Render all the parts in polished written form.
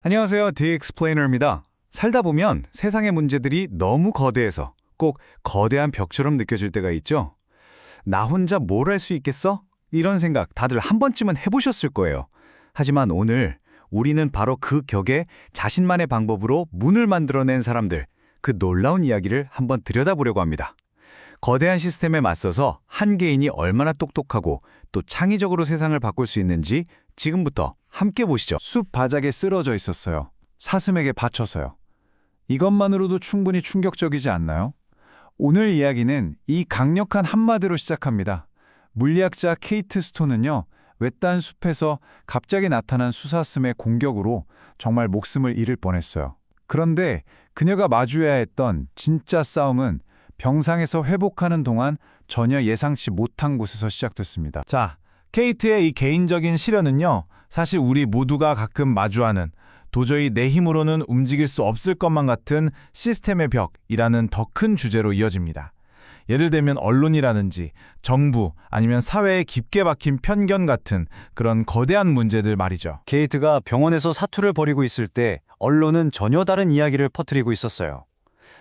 안녕하세요. 디익스플레이너입니다. 살다 보면 세상의 문제들이 너무 거대해서 꼭 거대한 벽처럼 느껴질 때가 있죠. 나 혼자 뭘 할 수 있겠어? 이런 생각 다들 한 번쯤은 해보셨을 거예요. 하지만 오늘 우리는 바로 그 격에 자신만의 방법으로 문을 만들어낸 사람들, 그 놀라운 이야기를 한번 들여다보려고 합니다. 거대한 시스템에 맞서서 한 개인이 얼마나 똑똑하고 또 창의적으로 세상을 바꿀 수 있는지 지금부터 함께 보시죠. 숲 바닥에 쓰러져 있었어요. 사슴에게 바쳐서요. 이것만으로도 충분히 충격적이지 않나요? 오늘 이야기는 이 강력한 한마디로 시작합니다. 물리학자 케이트 스톤은요, 외딴 숲에서 갑자기 나타난 수사슴의 공격으로 정말 목숨을 잃을 뻔했어요. 그런데 그녀가 마주해야 했던 진짜 싸움은 병상에서 회복하는 동안 전혀 예상치 못한 곳에서 시작됐습니다. 자, 케이트의 이 개인적인 시련은요, 사실 우리 모두가 가끔 마주하는 도저히 내 힘으로는 움직일 수 없을 것만 같은 시스템의 벽이라는 더 큰 주제로 이어집니다. 예를 들면 언론이라든지 정부 아니면 사회에 깊게 박힌 편견 같은 그런 거대한 문제들 말이죠. 케이트가 병원에서 사투를 벌이고 있을 때 언론은 전혀 다른 이야기를 퍼뜨리고 있었어요.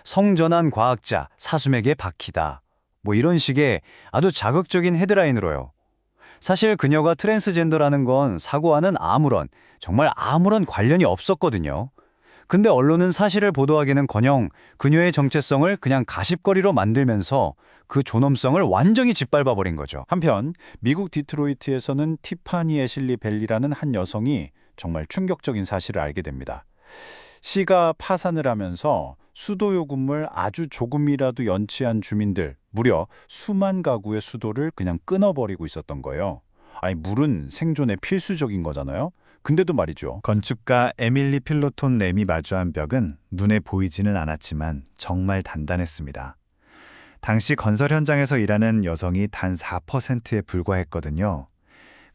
성전환 과학자 사슴에게 박히다. 이런 식의 아주 자극적인 헤드라인으로요. 사실 그녀가 트랜스젠더라는 건 사고와는 정말 아무런 관련이 없었거든요. 근데 언론은 사실을 보도하기는커녕 그녀의 정체성을 그냥 가십거리로 만들면서 그 존엄성을 완전히 짓밟아버린 거죠. 한편 미국 디트로이트에서는 티파니 애슐리 벨리라는 한 여성이 정말 충격적인 사실을 알게 됩니다. 시가 파산을 하면서 수도 요금을 아주 조금이라도 연체한 주민들, 무려 수만 가구의 수도를 그냥 끊어버리고 있었던 거예요. 아니, 물은 생존에 필수적인 거잖아요. 근데도 말이죠. 건축가 에밀리 필로톤 램이 마주한 벽은 눈에 보이지는 않았지만 정말 단단했습니다. 당시 건설 현장에서 일하는 여성이 단 4%에 불과했거든요.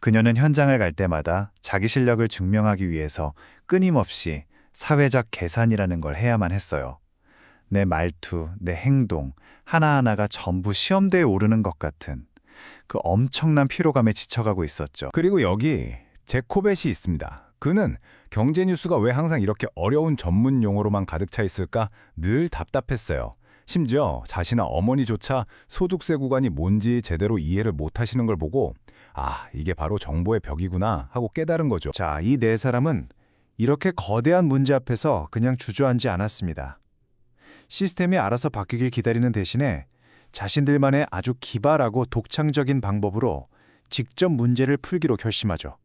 그녀는 현장을 갈 때마다 자기 실력을 증명하기 위해서 끊임없이 사회적 계산이라는 걸 해야만 했어요. 내 말투, 내 행동, 하나하나가 전부 시험대에 오르는 것 같은 그 엄청난 피로감에 지쳐가고 있었죠. 그리고 여기 제코벳이 있습니다. 그는 경제 뉴스가 왜 항상 이렇게 어려운 전문 용어로만 가득 차 있을까 늘 답답했어요. 심지어 자신의 어머니조차 소득세 구간이 뭔지 제대로 이해를 못하시는 걸 보고 이게 바로 정보의 벽이구나 하고 깨달은 거죠. 자, 이 네 사람은 이렇게 거대한 문제 앞에서 그냥 주저앉지 않았습니다. 시스템이 알아서 바뀌길 기다리는 대신에 자신들만의 아주 기발하고 독창적인 방법으로 직접 문제를 풀기로 결심하죠.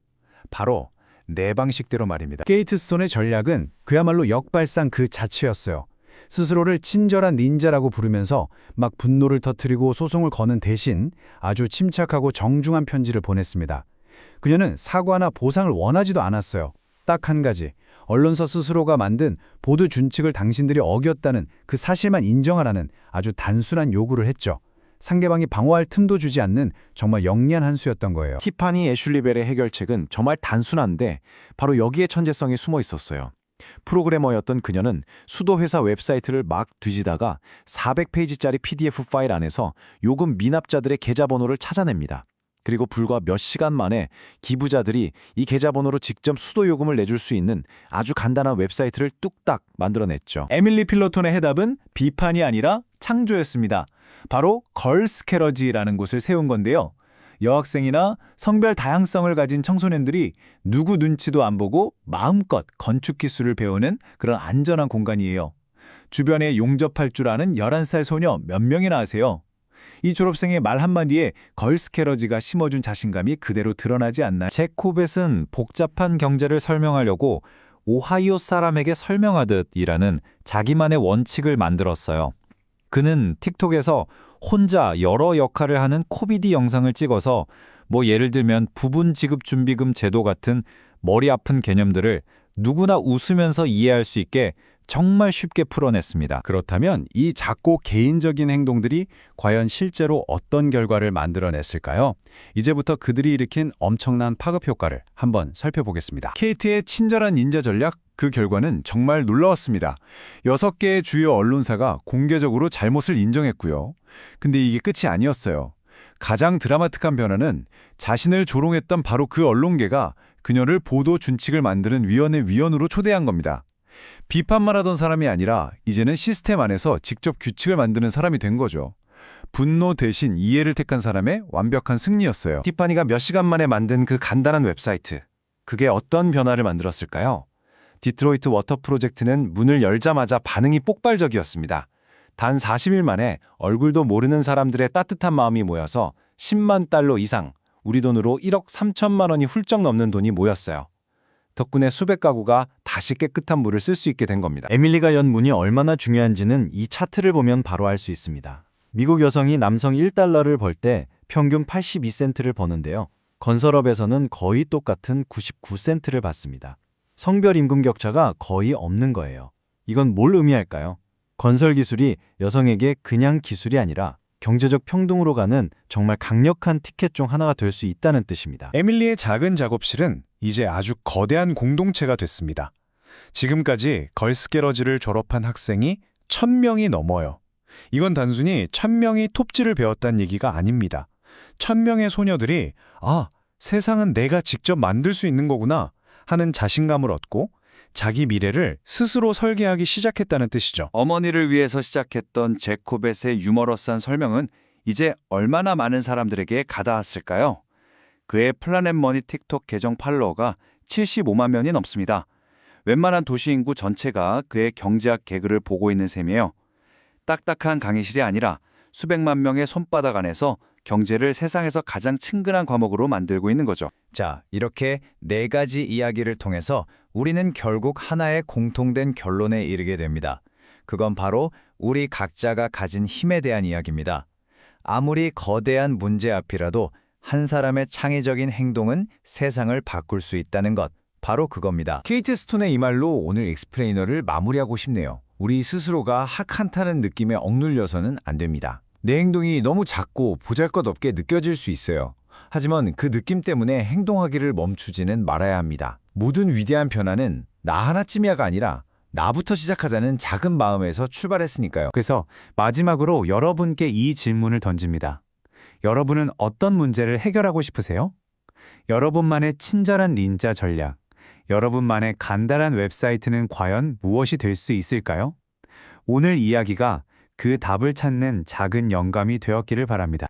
바로 네 방식대로 말입니다. 케이트 스톤의 전략은 그야말로 역발상 그 자체였어요. 스스로를 친절한 닌자라고 부르면서 막 분노를 터뜨리고 소송을 거는 대신 아주 침착하고 정중한 편지를 보냈습니다. 그녀는 사과나 보상을 원하지도 않았어요. 딱 한 가지, 언론사 스스로가 만든 보도 준칙을 당신들이 어겼다는 그 사실만 인정하라는 아주 단순한 요구를 했죠. 상대방이 방어할 틈도 주지 않는 정말 영리한 한 수였던 거예요. 티파니 애슐리 벨의 해결책은 정말 단순한데 바로 여기에 천재성이 숨어 있었어요. 프로그래머였던 그녀는 수도회사 웹사이트를 막 뒤지다가 400페이지짜리 PDF 파일 안에서 요금 미납자들의 계좌번호를 찾아냅니다. 그리고 불과 몇 시간 만에 기부자들이 이 계좌번호로 직접 수도 요금을 내줄 수 있는 아주 간단한 웹사이트를 뚝딱 만들어냈죠. 에밀리 필로톤의 해답은 비판이 아니라 창조였습니다. 바로 걸스캐러지라는 곳을 세운 건데요. 여학생이나 성별 다양성을 가진 청소년들이 누구 눈치도 안 보고 마음껏 건축 기술을 배우는 그런 안전한 공간이에요. 주변에 용접할 줄 아는 11살 소녀 몇 명이나 아세요? 이 졸업생의 말 한마디에 걸스캐러지가 심어준 자신감이 그대로 드러나지 않나요? 제코벳은 복잡한 경제를 설명하려고 오하이오 사람에게 설명하듯이라는 자기만의 원칙을 만들었어요. 그는 틱톡에서 혼자 여러 역할을 하는 코미디 영상을 찍어서 예를 들면 부분 지급 준비금 제도 같은 머리 아픈 개념들을 누구나 웃으면서 이해할 수 있게 정말 쉽게 풀어냈습니다. 그렇다면 이 작고 개인적인 행동들이 과연 실제로 어떤 결과를 만들어냈을까요? 이제부터 그들이 일으킨 엄청난 파급 효과를 한번 살펴보겠습니다. 케이트의 친절한 닌자 전략, 그 결과는 정말 놀라웠습니다. 6개의 주요 언론사가 공개적으로 잘못을 인정했고요. 근데 이게 끝이 아니었어요. 가장 드라마틱한 변화는 자신을 조롱했던 바로 그 언론계가 그녀를 보도 준칙을 만드는 위원회 위원으로 초대한 겁니다. 비판만 하던 사람이 아니라 이제는 시스템 안에서 직접 규칙을 만드는 사람이 된 거죠. 분노 대신 이해를 택한 사람의 완벽한 승리였어요. 티파니가 몇 시간 만에 만든 그 간단한 웹사이트. 그게 어떤 변화를 만들었을까요? 디트로이트 워터 프로젝트는 문을 열자마자 반응이 폭발적이었습니다. 단 40일 만에 얼굴도 모르는 사람들의 따뜻한 마음이 모여서 10만 달러 이상, 우리 돈으로 1억 3천만 원이 훌쩍 넘는 돈이 모였어요. 덕분에 수백 가구가 다시 깨끗한 물을 쓸 수 있게 된 겁니다. 에밀리가 연 문이 얼마나 중요한지는 이 차트를 보면 바로 알 수 있습니다. 미국 여성이 남성 1달러를 벌 때 평균 82센트를 버는데요. 건설업에서는 거의 똑같은 99센트를 받습니다. 성별 임금 격차가 거의 없는 거예요. 이건 뭘 의미할까요? 건설 기술이 여성에게 그냥 기술이 아니라 경제적 평등으로 가는 정말 강력한 티켓 중 하나가 될 수 있다는 뜻입니다. 에밀리의 작은 작업실은 이제 아주 거대한 공동체가 됐습니다. 지금까지 걸스게러즈를 졸업한 학생이 1000명이 넘어요. 이건 단순히 1000명이 톱질을 배웠다는 얘기가 아닙니다. 1000명의 소녀들이 세상은 내가 직접 만들 수 있는 거구나 하는 자신감을 얻고 자기 미래를 스스로 설계하기 시작했다는 뜻이죠. 어머니를 위해서 시작했던 제코벳의 유머러스한 설명은 이제 얼마나 많은 사람들에게 가닿았을까요? 그의 플라넷 머니 틱톡 계정 팔로워가 75만 명이 넘습니다. 웬만한 도시 인구 전체가 그의 경제학 개그를 보고 있는 셈이에요. 딱딱한 강의실이 아니라 수백만 명의 손바닥 안에서 경제를 세상에서 가장 친근한 과목으로 만들고 있는 거죠. 자, 이렇게 4가지 이야기를 통해서 우리는 결국 하나의 공통된 결론에 이르게 됩니다. 그건 바로 우리 각자가 가진 힘에 대한 이야기입니다. 아무리 거대한 문제 앞이라도 한 사람의 창의적인 행동은 세상을 바꿀 수 있다는 것, 바로 그겁니다. 케이트 스톤의 이 말로 오늘 익스플레이너를 마무리하고 싶네요. 우리 스스로가 학한타는 느낌에 억눌려서는 안 됩니다. 내 행동이 너무 작고 보잘것없게 느껴질 수 있어요. 하지만 그 느낌 때문에 행동하기를 멈추지는 말아야 합니다. 모든 위대한 변화는 나 하나쯤이야가 아니라 나부터 시작하자는 작은 마음에서 출발했으니까요. 그래서 마지막으로 여러분께 이 질문을 던집니다. 여러분은 어떤 문제를 해결하고 싶으세요? 여러분만의 친절한 닌자 전략, 여러분만의 간단한 웹사이트는 과연 무엇이 될 수 있을까요? 오늘 이야기가 그 답을 찾는 작은 영감이 되었기를 바랍니다.